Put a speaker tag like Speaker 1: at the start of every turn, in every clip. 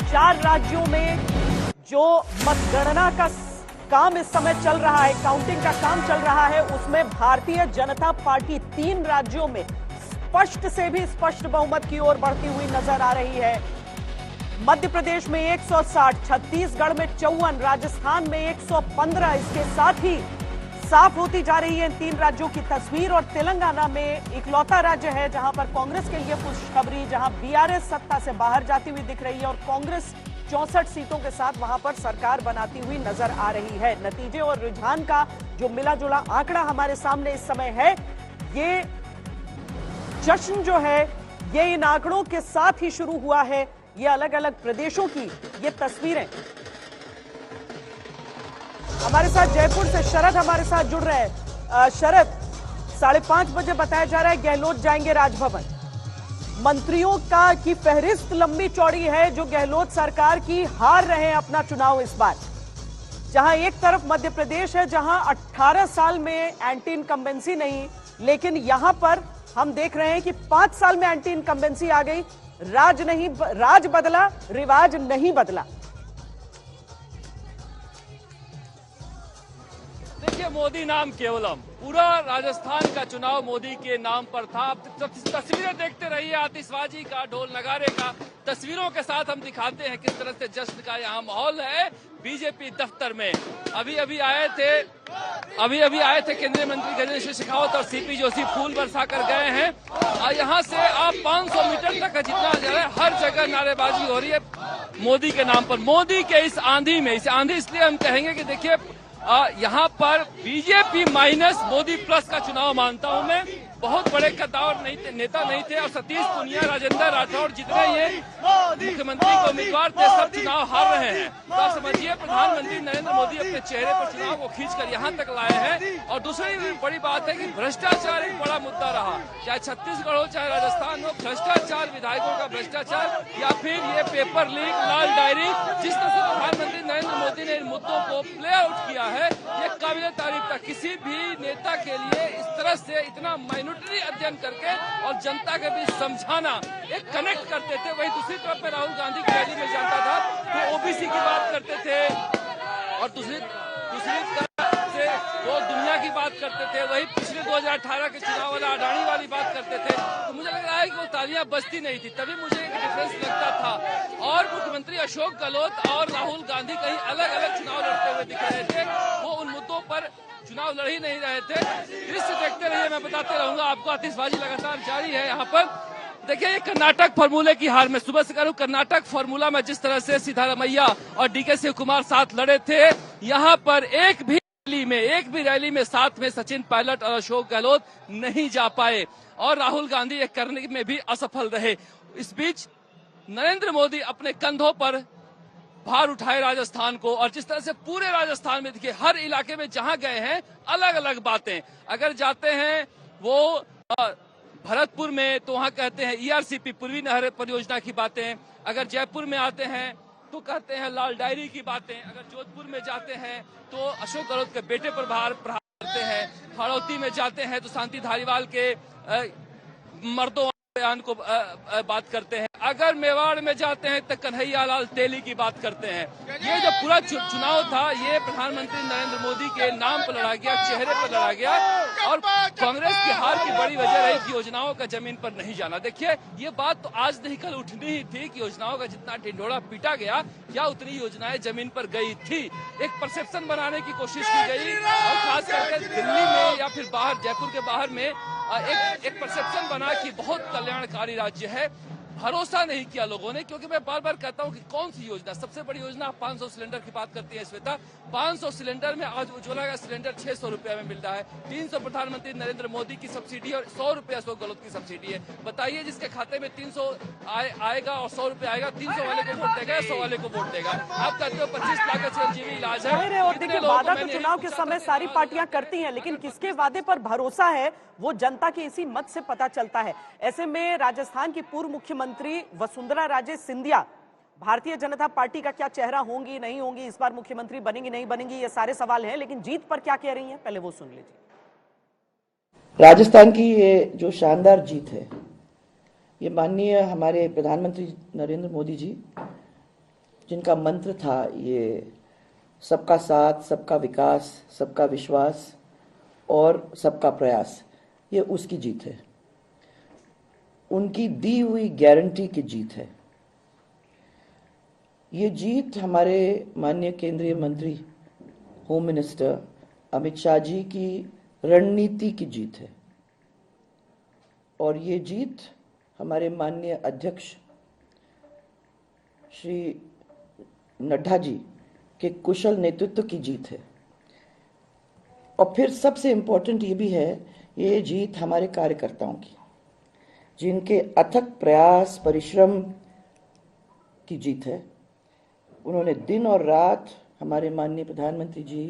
Speaker 1: 4 राज्यों में जो मतगणना का काम इस समय चल रहा है, काउंटिंग का काम चल रहा है, उसमें भारतीय जनता पार्टी 3 राज्यों में स्पष्ट से भी स्पष्ट बहुमत की ओर बढ़ती हुई नजर आ रही है। मध्य प्रदेश में 160, छत्तीसगढ़ में 54, राजस्थान में 115। इसके साथ ही साफ होती जा रही है इन 3 राज्यों की तस्वीर। और तेलंगाना में इकलौता राज्य है जहां पर कांग्रेस के लिए खुशखबरी, जहां बीआरएस सत्ता से बाहर जाती हुई दिख रही है और कांग्रेस 64 सीटों के साथ वहां पर सरकार बनाती हुई नजर आ रही है। नतीजे और रुझान का जो मिला जुला आंकड़ा हमारे सामने इस समय है, ये जश्न जो है ये इन आंकड़ों के साथ ही शुरू हुआ है। ये अलग अलग प्रदेशों की ये तस्वीरें। हमारे साथ जयपुर से शरद हमारे साथ जुड़ रहे हैं। शरद, 5:30 बजे बताया जा रहा है गहलोत जाएंगे राजभवन। मंत्रियों का की फहरिस्त लंबी चौड़ी है जो गहलोत सरकार की हार रहे हैं अपना चुनाव इस बार। जहां एक तरफ मध्य प्रदेश है जहां 18 साल में एंटी इनकम्बेंसी नहीं, लेकिन यहां पर हम देख रहे हैं कि 5 साल में एंटी इनकम्बेंसी आ गई। राज बदला, रिवाज नहीं बदला।
Speaker 2: देखिए, मोदी नाम केवलम, पूरा राजस्थान का चुनाव मोदी के नाम पर था। अब तस्वीरें देखते रहिए, आतिशबाजी का, ढोल नगारे का, तस्वीरों के साथ हम दिखाते हैं किस तरह से जश्न का यहाँ माहौल है। बीजेपी दफ्तर में अभी अभी आए थे केंद्रीय मंत्री गजेंद्र सिंह शेखावत और सीपी जोशी फूल बरसा कर गए हैं। और यहाँ से आप 500 मीटर तक जितना जा रहा है, हर जगह नारेबाजी हो रही है मोदी के नाम पर। मोदी के इस आंधी में, इसे आंधी इसलिए हम कहेंगे कि देखिए यहाँ पर बीजेपी माइनस मोदी प्लस का चुनाव मानता हूं मैं। बहुत बड़े कद्दावर नेता नहीं थे और सतीश पुनिया, राजेंद्र राठौड़ जितने ये मुख्यमंत्री के उम्मीदवार थे, सब चुनाव हार रहे हैं। तो आप समझिए प्रधानमंत्री नरेंद्र मोदी अपने चेहरे पर चुनाव को खींचकर यहाँ तक लाए हैं। और दूसरी बड़ी बात है कि भ्रष्टाचार एक बड़ा मुद्दा रहा, चाहे छत्तीसगढ़ हो चाहे राजस्थान हो। भ्रष्टाचार, विधायकों का भ्रष्टाचार या फिर ये पेपर लीक, लाल डायरी, जिस तरह से प्रधानमंत्री नरेंद्र मोदी ने इन मुद्दों को प्ले आउट किया है, ये काबिले तारीफ था। किसी भी नेता के लिए इस तरह से इतना माइनॉरिटी अध्ययन करके और जनता के बीच समझाना, एक कनेक्ट करते थे। वही दूसरी तरफ पे राहुल गांधी की रैली में जाता था तो ओबीसी की बात करते थे और दूसरी तरफ से वो दुनिया की बात करते थे। वही पिछले 2018 के चुनाव वाला अडानी वाली बात करते थे। तो मुझे लग रहा है कि वो तालियां बजती नहीं थी, तभी मुझे एक डिफरेंस लगता था। और मुख्यमंत्री अशोक गहलोत और राहुल गांधी कहीं अलग अलग चुनाव लड़ते हुए दिख रहे थे। वो उन मुद्दों पर चुनाव लड़ ही नहीं रहे थे। दृश्य देखते रहिए, मैं बताते रहूंगा आपको। आतिशबाजी लगातार जारी है यहाँ पर। देखिए, ये कर्नाटक फॉर्मूले की हार में, सुबह से करूं, कर्नाटक फॉर्मूला में जिस तरह से सिद्धारमैया और डीके शिव कुमार साथ लड़े थे, यहाँ पर एक भी रैली में साथ में सचिन पायलट और अशोक गहलोत नहीं जा पाए और राहुल गांधी ये करने में भी असफल रहे। इस बीच नरेंद्र मोदी अपने कंधों पर भार उठाए राजस्थान को, और जिस तरह से पूरे राजस्थान में देखिए हर इलाके में जहां गए हैं अलग अलग बातें। अगर जाते हैं वो भरतपुर में तो वहां कहते हैं ईआरसीपी, पूर्वी नहर परियोजना की बातें। अगर जयपुर में आते हैं तो कहते हैं लाल डायरी की बातें। अगर जोधपुर में जाते हैं तो अशोक गहलोत के बेटे पर प्रहार करते हैं। हाड़ौती में जाते हैं तो शांति धारीवाल के मर्दों बयान को बात करते हैं। अगर मेवाड़ में जाते हैं तो कन्हैया लाल तेली की बात करते हैं। ये जो पूरा चुनाव था, ये प्रधानमंत्री नरेंद्र मोदी के नाम पर लड़ा गया, चेहरे पर लड़ा गया। और कांग्रेस की हार की बड़ी वजह रही कि योजनाओं का जमीन पर नहीं जाना। देखिए, ये बात तो आज नहीं कल उठनी ही थी कि योजनाओं का जितना ढिंढोरा पीटा गया, क्या उतनी योजनाएं जमीन पर गई थी। एक परसेप्शन बनाने की कोशिश की गई और खास करके दिल्ली में या फिर बाहर, जयपुर के बाहर में एक परसेप्शन बना कि बहुत कल्याणकारी राज्य है। भरोसा नहीं किया लोगों ने, क्योंकि मैं बार बार कहता हूं कि कौन सी योजना, सबसे बड़ी योजना 500 सिलेंडर की बात करती है श्वेता। 500 सिलेंडर में आज उज्ज्वला का सिलेंडर 600 रुपए में मिल रहा है। 300 प्रधानमंत्री नरेंद्र मोदी की सब्सिडी और 100 रुपए अशोक गहलोत की सब्सिडी है। बताइए, जिसके खाते में 300 आएगा और 100 रुपए आएगा, 300 वाले को वोट देगा या 100 वाले को वोट देगा? आप कहते हो 25 लाख का चिरंजीवी इलाज है।
Speaker 1: और देखिए, वादा तो चुनाव के समय सारी पार्टियां करती हैं, लेकिन किसके वादे पर भरोसा है वो जनता के इसी मत से पता चलता है। ऐसे में राजस्थान की पूर्व मुख्यमंत्री वसुंधरा राजे सिंधिया भारतीय जनता पार्टी का क्या चेहरा होंगी, नहीं होंगी, इस बार मुख्यमंत्री बनेंगी नहीं बनेंगी, ये सारे सवाल हैं। लेकिन जीत पर क्या कह रही हैं, पहले वो सुन लीजिए।
Speaker 3: राजस्थान की ये जो शानदार जीत है, ये माननीय हमारे प्रधानमंत्री नरेंद्र मोदी जी जिनका मंत्र था ये सबका साथ, सबका विकास, सबका विश्वास और सबका प्रयास, ये उसकी जीत है, उनकी दी हुई गारंटी की जीत है। ये जीत हमारे माननीय केंद्रीय मंत्री होम मिनिस्टर अमित शाह जी की रणनीति की जीत है और ये जीत हमारे माननीय अध्यक्ष श्री नड्डा जी के कुशल नेतृत्व की जीत है। और फिर सबसे इम्पोर्टेंट ये भी है, ये जीत हमारे कार्यकर्ताओं की, जिनके अथक प्रयास परिश्रम की जीत है। उन्होंने दिन और रात हमारे माननीय प्रधानमंत्री जी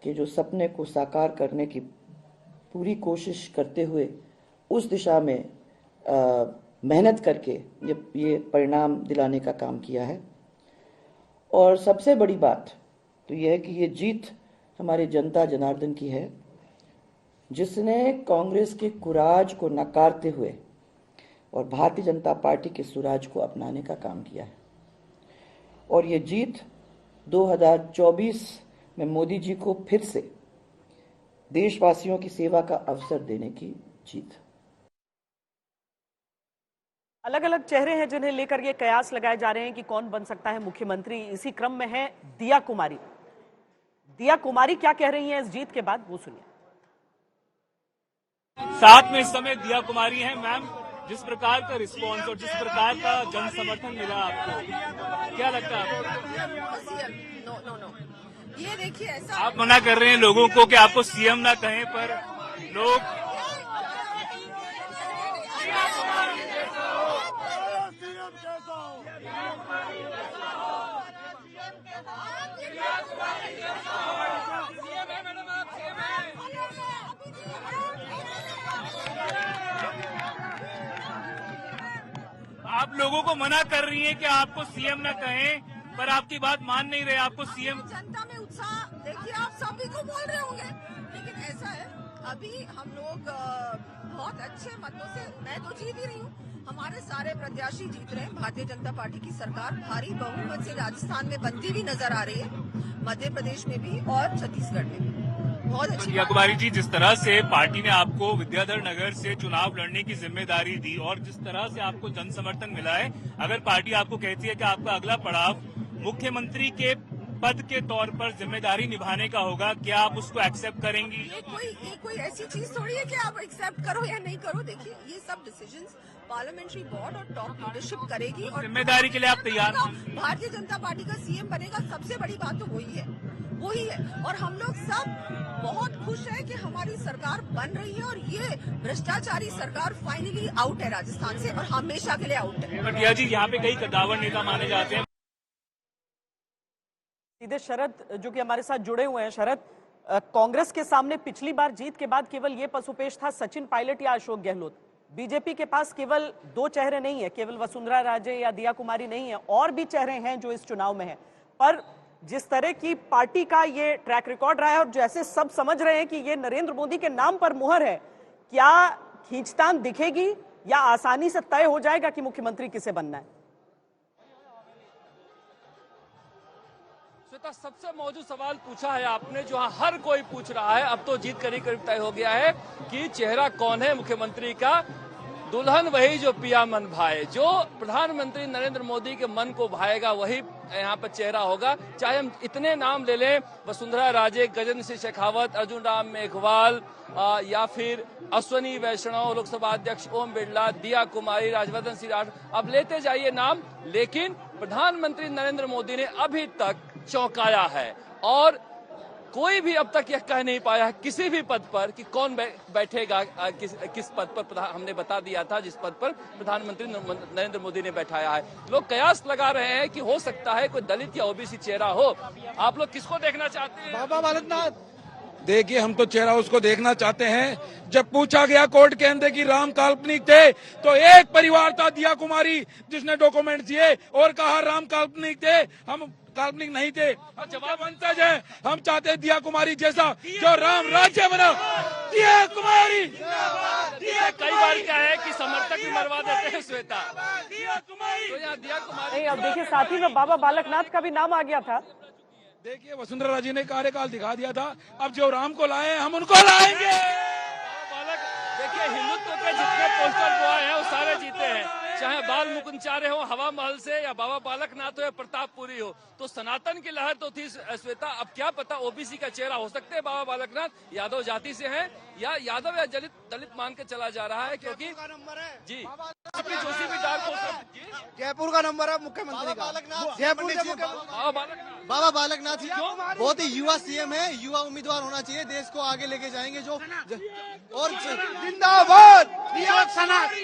Speaker 3: के जो सपने को साकार करने की पूरी कोशिश करते हुए उस दिशा में मेहनत करके ये परिणाम दिलाने का काम किया है। और सबसे बड़ी बात तो यह है कि ये जीत हमारे जनता जनार्दन की है, जिसने कांग्रेस के कुराज को नकारते हुए और भारतीय जनता पार्टी के सुराज को अपनाने का काम किया है। और ये जीत 2024 में मोदी जी को फिर से देशवासियों की सेवा का अवसर देने की जीत।
Speaker 1: अलग अलग चेहरे हैं जिन्हें लेकर ये कयास लगाए जा रहे हैं कि कौन बन सकता है मुख्यमंत्री। इसी क्रम में है दिया कुमारी। दिया कुमारी क्या कह रही हैं इस जीत के बाद, वो सुनिए।
Speaker 4: साथ में इस समय दिया कुमारी हैं। मैम, जिस प्रकार का रिस्पांस और जिस प्रकार का जन समर्थन मिला आपको, क्या लगता है आपको?
Speaker 5: नो, ये देखिए ऐसा
Speaker 4: आप मना कर रहे हैं लोगों को कि आपको सीएम ना कहें, पर लोग आप लोगों को मना कर रही हैं कि आपको सीएम ना कहें, पर आपकी बात मान नहीं रहे, आपको सीएम।
Speaker 5: जनता में उत्साह देखिए, आप सभी को बोल रहे होंगे, लेकिन ऐसा है अभी हम लोग बहुत अच्छे मतों से, मैं तो जीत ही रही हूँ, हमारे सारे प्रत्याशी जीत रहे हैं। भारतीय जनता पार्टी की सरकार भारी बहुमत से राजस्थान में बनती भी नजर आ रही है, मध्य प्रदेश में भी और छत्तीसगढ़ में भी। बहुत अच्छी
Speaker 4: दिया कुमारी जी, जिस तरह से पार्टी ने आपको विद्याधर नगर से चुनाव लड़ने की जिम्मेदारी दी और जिस तरह से आपको जन समर्थन मिला है, अगर पार्टी आपको कहती है कि आपका अगला पड़ाव मुख्यमंत्री के पद के तौर पर जिम्मेदारी निभाने का होगा, क्या आप उसको एक्सेप्ट करेंगी?
Speaker 5: ये कोई ऐसी चीज थोड़ी है कि आप एक्सेप्ट करो या नहीं करो। देखिए, ये सब डिसीजंस पार्लियामेंट्री बोर्ड और टॉप लीडरशिप करेगी और
Speaker 4: जिम्मेदारी के लिए आप तैयार हैं?
Speaker 5: भारतीय जनता पार्टी का सीएम बनेगा, सबसे बड़ी बात तो वही है। और हम लोग सब बहुत खुश है कि हमारी सरकार बन रही है और ये भ्रष्टाचारी सरकार फाइनली आउट है राजस्थान से और हमेशा के लिए आउट है।
Speaker 4: दिया जी, यहाँ पे कई कद्दावर नेता माने जाते हैं।
Speaker 1: सीधे शरद जो कि हमारे साथ जुड़े हुए हैं। शरद, कांग्रेस के सामने पिछली बार जीत के बाद केवल ये पशुपेश था, सचिन पायलट या अशोक गहलोत। बीजेपी के पास केवल दो चेहरे नहीं है, केवल वसुंधरा राजे या दिया कुमारी नहीं है, और भी चेहरे हैं जो इस चुनाव में हैं। पर जिस तरह की पार्टी का ये ट्रैक रिकॉर्ड रहा है और जैसे सब समझ रहे हैं कि ये नरेंद्र मोदी के नाम पर मुहर है, क्या खींचतान दिखेगी या आसानी से तय हो जाएगा कि मुख्यमंत्री किसे बनना है?
Speaker 2: श्वेता, सबसे मौजूद सवाल पूछा है आपने, जो हर कोई पूछ रहा है। अब तो जीत करीब करीब तय हो गया है कि चेहरा कौन है मुख्यमंत्री का। दुल्हन वही जो पिया मन भाए, जो प्रधानमंत्री नरेंद्र मोदी के मन को भाएगा वही यहाँ पर चेहरा होगा। चाहे हम इतने नाम ले लें, वसुंधरा राजे, गजेंद्र सिंह शेखावत, अर्जुन राम मेघवाल या फिर अश्वनी वैष्णव, लोकसभा अध्यक्ष ओम बिरला, दिया कुमारी, राजवर्धन सिंह राठौर, अब लेते जाइए नाम। लेकिन प्रधानमंत्री नरेंद्र मोदी ने अभी तक चौंकाया है और कोई भी अब तक यह कह नहीं पाया है किसी भी पद पर कि कौन बैठेगा किस पद पर। हमने बता दिया था जिस पद पर प्रधानमंत्री नरेंद्र मोदी ने बैठाया है। लोग कयास लगा रहे हैं कि हो सकता है कोई दलित या ओबीसी चेहरा हो। आप लोग किसको देखना चाहते हैं?
Speaker 6: बाबा बालकनाथ। देखिए, हम तो चेहरा उसको देखना चाहते हैं। जब पूछा गया कोर्ट के अंदर कि राम काल्पनिक थे, तो एक परिवार था दिया कुमारी जिसने डॉक्यूमेंट दिए और कहा राम काल्पनिक थे, हम काल्पनिक नहीं थे। हम जवाब वंशज है, हम चाहते हैं दिया कुमारी जैसा जो राम राज्य बना। दिया कुमारी
Speaker 2: कई बार क्या है कि समर्थक भी मरवा देते हैं श्वेता। तो यहाँ दिया कुमारी
Speaker 1: नहीं, अब देखिए साथ ही में बाबा बालकनाथ का भी नाम आ गया था।
Speaker 6: देखिए, वसुंधरा राजे ने कार्यकाल दिखा दिया था, अब जो राम को लाए हम उनको लाएंगे।
Speaker 2: बालक देखिए, हिंदुत्व के जितने पोस्टर बॉय हैं वो सारे जीते हैं, चाहे बाल मुकुंदचार्य हो हवा महल से या बाबा बालकनाथ हो या प्रतापपुरी हो। तो सनातन की लहर तो थी श्वेता, अब क्या पता ओबीसी का चेहरा हो सकते हैं बाबा बालकनाथ, यादव जाति से हैं या यादव या दलित मान के चला जा रहा है, क्योंकि जी जोशी भी डार्क हो सकती है।
Speaker 7: जयपुर का नंबर है मुख्यमंत्री का, जयपुर से
Speaker 8: बाबा बालकनाथ बहुत ही युवा सीएम है, युवा उम्मीदवार होना चाहिए, देश को आगे लेके जाएंगे। जो और
Speaker 7: जिंदाबाद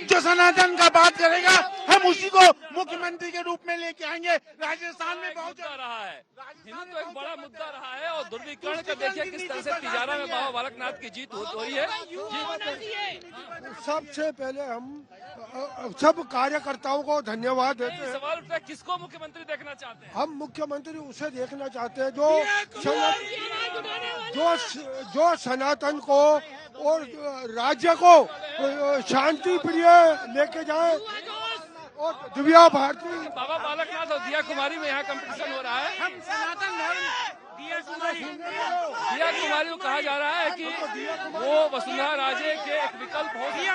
Speaker 7: जो सनातन का बात करेगा हम उसी को मुख्यमंत्री के रूप में लेके आएंगे। राजस्थान में बहुत
Speaker 2: रहा है, हिंदुत्व एक बड़ा मुद्दा रहा है और ध्रुवीकरण का देखिए किस तरह से तिजारा में बाबा बालकनाथ की जीत हो रही है।
Speaker 7: सबसे पहले हम सब कार्यकर्ताओं को धन्यवाद देते हैं।
Speaker 2: सवाल उठता है किसको मुख्यमंत्री देखना चाहते हैं?
Speaker 7: हम मुख्यमंत्री उसे देखना चाहते हैं जो सनातन को और राज्य को शांति प्रिय लेके जाए। और दिव्या भारती
Speaker 2: बाबा बालकनाथ और दिया कुमारी में यहाँ कंपटीशन हो रहा है।
Speaker 7: हम सनातन धर्म
Speaker 2: दिया कुमारी को कहा जा रहा है कि वो वसुंधरा राजे के एक विकल्प हो सकती है।